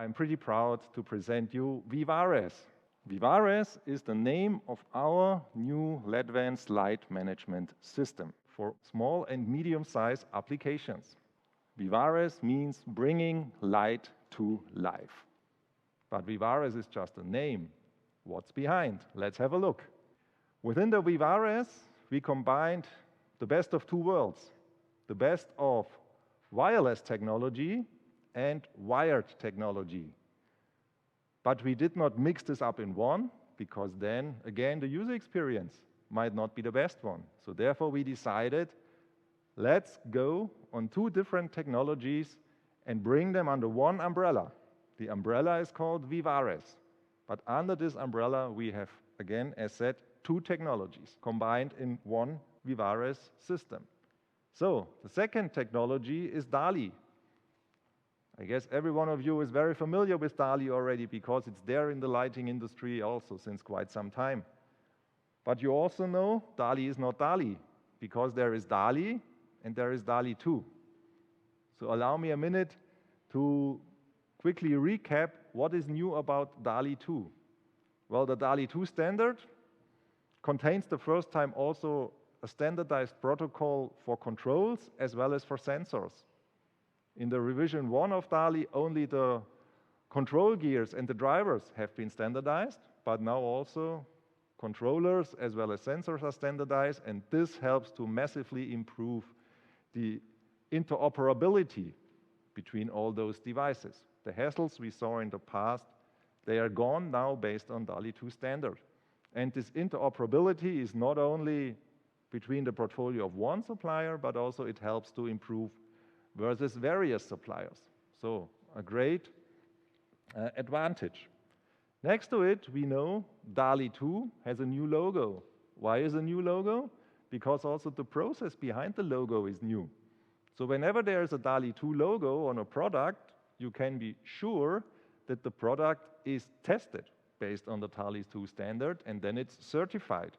I'm pretty proud to present you VIVARES. VIVARES is the name of our new Ledvance light management system for small and medium-sized applications. VIVARES means bringing light to life. But VIVARES is just a name. What's behind? Let's have a look. Within the VIVARES, we combined the best of two worlds, the best of wireless technology and wired technology. But we did not mix this up in one, because then, again, the user experience might not be the best one. So therefore, we decided, let's go on two different technologies and bring them under one umbrella. The umbrella is called VIVARES. But under this umbrella, we have, again, as said, two technologies combined in one VIVARES system. So the second technology is DALI. I guess every one of you is very familiar with DALI already, because it's there in the lighting industry also since quite some time. But you also know DALI is not DALI, because there is DALI and there is DALI 2. So allow me a minute to quickly recap what is new about DALI 2. Well, the DALI 2 standard contains the first time also a standardized protocol for controls as well as for sensors. In the revision 1 of DALI, only the control gears and the drivers have been standardized, but now also controllers as well as sensors are standardized, and this helps to massively improve the interoperability between all those devices. The hassles we saw in the past, they are gone now based on DALI 2 standard. And this interoperability is not only between the portfolio of one supplier, but also it helps to improve versus various suppliers. So a great advantage. Next to it, we know DALI 2 has a new logo. Why is a new logo? Because also the process behind the logo is new. So whenever there is a DALI 2 logo on a product, you can be sure that the product is tested based on the DALI 2 standard, and then it's certified.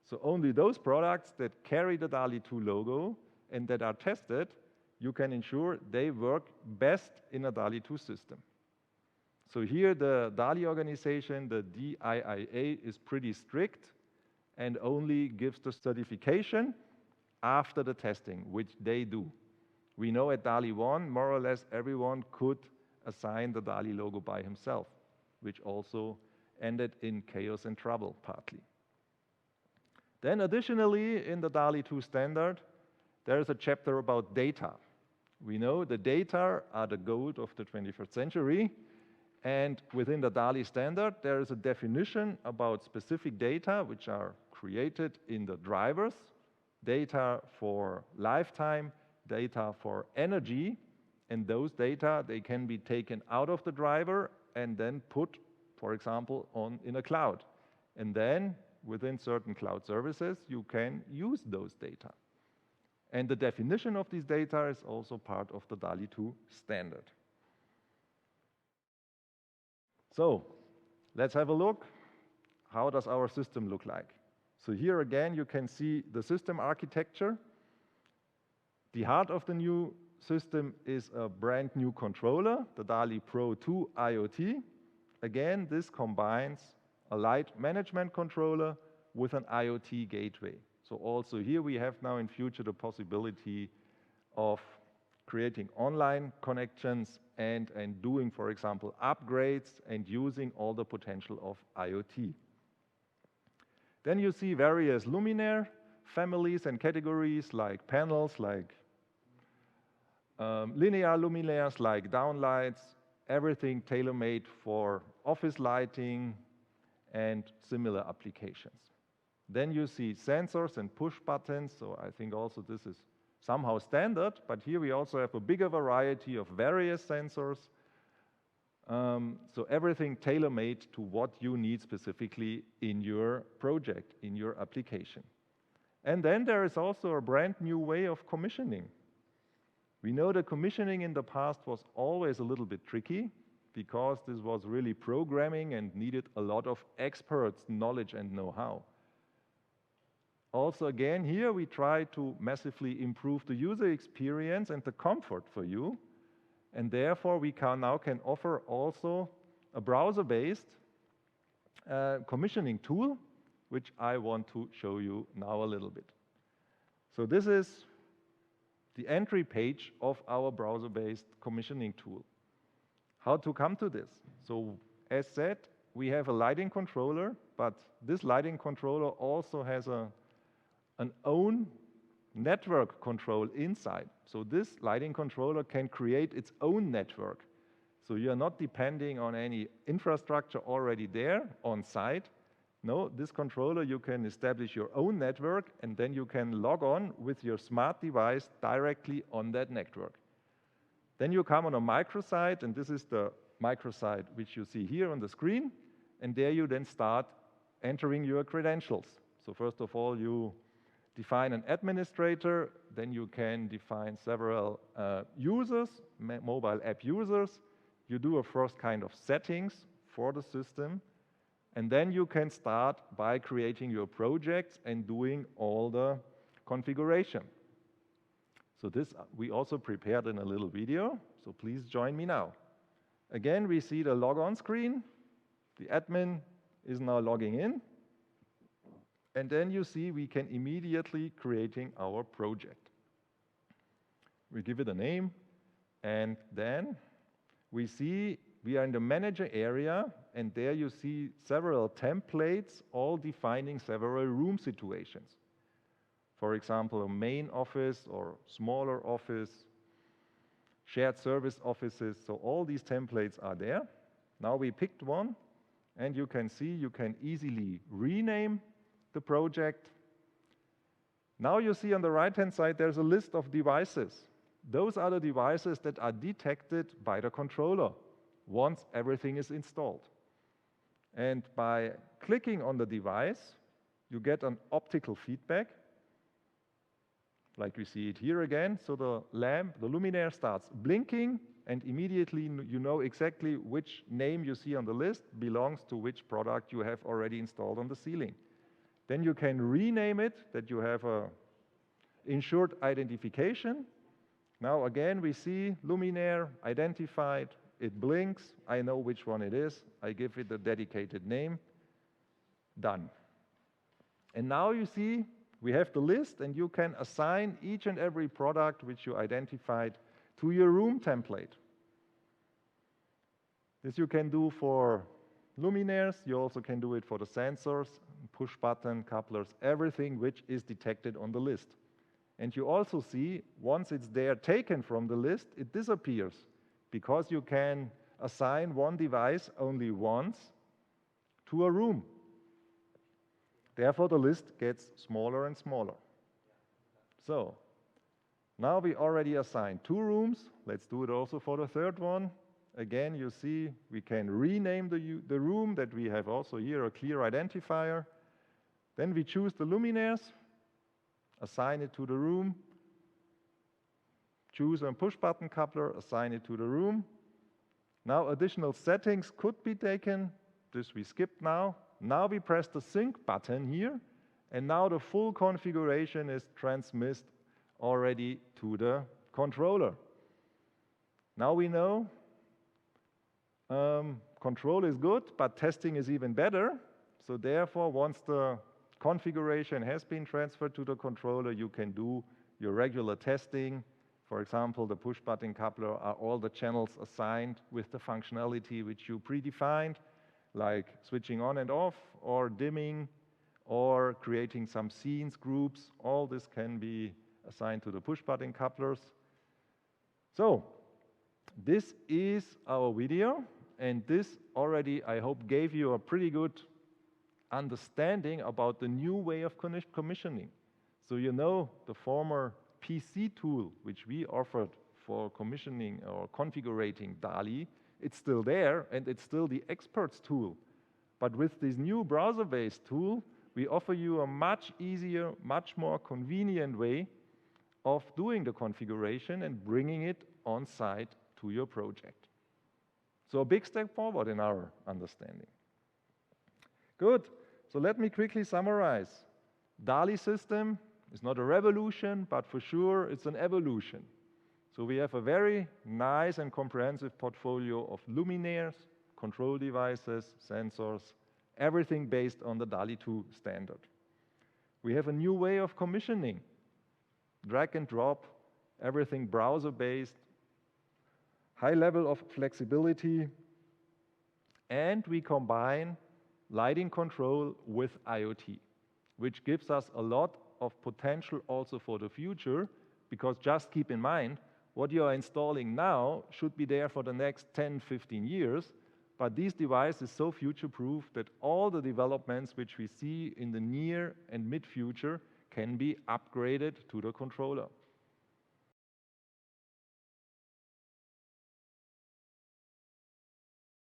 So only those products that carry the DALI 2 logo and that are tested, you can ensure they work best in a DALI 2 system. So here the DALI organization, the DIIA, is pretty strict and only gives the certification after the testing, which they do. We know at DALI 1, more or less everyone could assign the DALI logo by himself, which also ended in chaos and trouble partly. Then additionally, in the DALI 2 standard, there is a chapter about data. We know the data are the gold of the 21st century, and within the DALI standard, there is a definition about specific data which are created in the drivers, data for lifetime, data for energy, and those data, they can be taken out of the driver and then put, for example, in a cloud. And then within certain cloud services, you can use those data. And the definition of these data is also part of the DALI 2 standard. So let's have a look. How does our system look like? So here again, you can see the system architecture. The heart of the new system is a brand new controller, the DALI Pro 2 IoT. Again, this combines a light management controller with an IoT gateway. So also here we have now in future the possibility of creating online connections and doing, for example, upgrades and using all the potential of IoT. Then you see various luminaire families and categories like panels, like linear luminaires, like downlights, everything tailor-made for office lighting and similar applications. Then you see sensors and push buttons, so I think also this is somehow standard, but here we also have a bigger variety of various sensors. So everything tailor-made to what you need specifically in your project, in your application. And then there is also a brand new way of commissioning. We know the commissioning in the past was always a little bit tricky because this was really programming and needed a lot of experts' knowledge and know-how. Also, again, here we try to massively improve the user experience and the comfort for you. And therefore, we now can offer also a browser-based commissioning tool, which I want to show you now a little bit. So this is the entry page of our browser-based commissioning tool. How to come to this? So as said, we have a lighting controller, but this lighting controller also has an own network control inside. So this lighting controller can create its own network. So you're not depending on any infrastructure already there on site. No, this controller, you can establish your own network, and then you can log on with your smart device directly on that network. Then you come on a microsite, and this is the microsite which you see here on the screen, and there you then start entering your credentials. So first of all, you define an administrator, then you can define several users, mobile app users. You do a first kind of settings for the system, and then you can start by creating your projects and doing all the configuration. So this we also prepared in a little video, so please join me now. Again, we see the log-on screen. The admin is now logging in. And then you see we can immediately creating our project. We give it a name, and then we see we are in the manager area, and there you see several templates, all defining several room situations. For example, a main office or smaller office, shared service offices, so all these templates are there. Now we picked one, and you can see you can easily rename the project. Now you see on the right-hand side there's a list of devices. Those are the devices that are detected by the controller once everything is installed. And by clicking on the device, you get an optical feedback, like we see it here again. So the lamp, the luminaire starts blinking, and immediately you know exactly which name you see on the list belongs to which product you have already installed on the ceiling. Then you can rename it, that you have a ensured identification. Now again, we see luminaire identified, it blinks, I know which one it is, I give it a dedicated name, done. And now you see we have the list, and you can assign each and every product which you identified to your room template. This you can do for luminaires, you also can do it for the sensors, push button, couplers, everything which is detected on the list. And you also see, once it's there taken from the list, it disappears, because you can assign one device only once to a room. Therefore, the list gets smaller and smaller. So, now we already assigned 2 rooms. Let's do it also for the third one. Again, you see we can rename the room, that we have also here a clear identifier. Then we choose the luminaires, assign it to the room, choose a push button coupler, assign it to the room. Now additional settings could be taken. This we skip now. Now we press the sync button here, and now the full configuration is transmitted already to the controller. Now we know control is good, but testing is even better. So therefore, once the configuration has been transferred to the controller, you can do your regular testing. For example, the push button coupler, are all the channels assigned with the functionality which you predefined, like switching on and off, or dimming, or creating some scenes, groups. All this can be assigned to the push button couplers. So this is our video, and this already, I hope, gave you a pretty good understanding about the new way of commissioning. So you know the former PC tool which we offered for commissioning or configuring DALI, it's still there, and it's still the experts tool. But with this new browser-based tool, we offer you a much easier, much more convenient way of doing the configuration and bringing it on site to your project. So a big step forward in our understanding. Good. So let me quickly summarize. DALI system is not a revolution, but for sure it's an evolution. So we have a very nice and comprehensive portfolio of luminaires, control devices, sensors, everything based on the DALI 2 standard. We have a new way of commissioning, drag and drop, everything browser-based, high level of flexibility, and we combine lighting control with IoT, which gives us a lot of potential also for the future, because just keep in mind, what you are installing now should be there for the next 10, 15 years, but these devices so future-proof that all the developments which we see in the near and mid-future can be upgraded to the controller.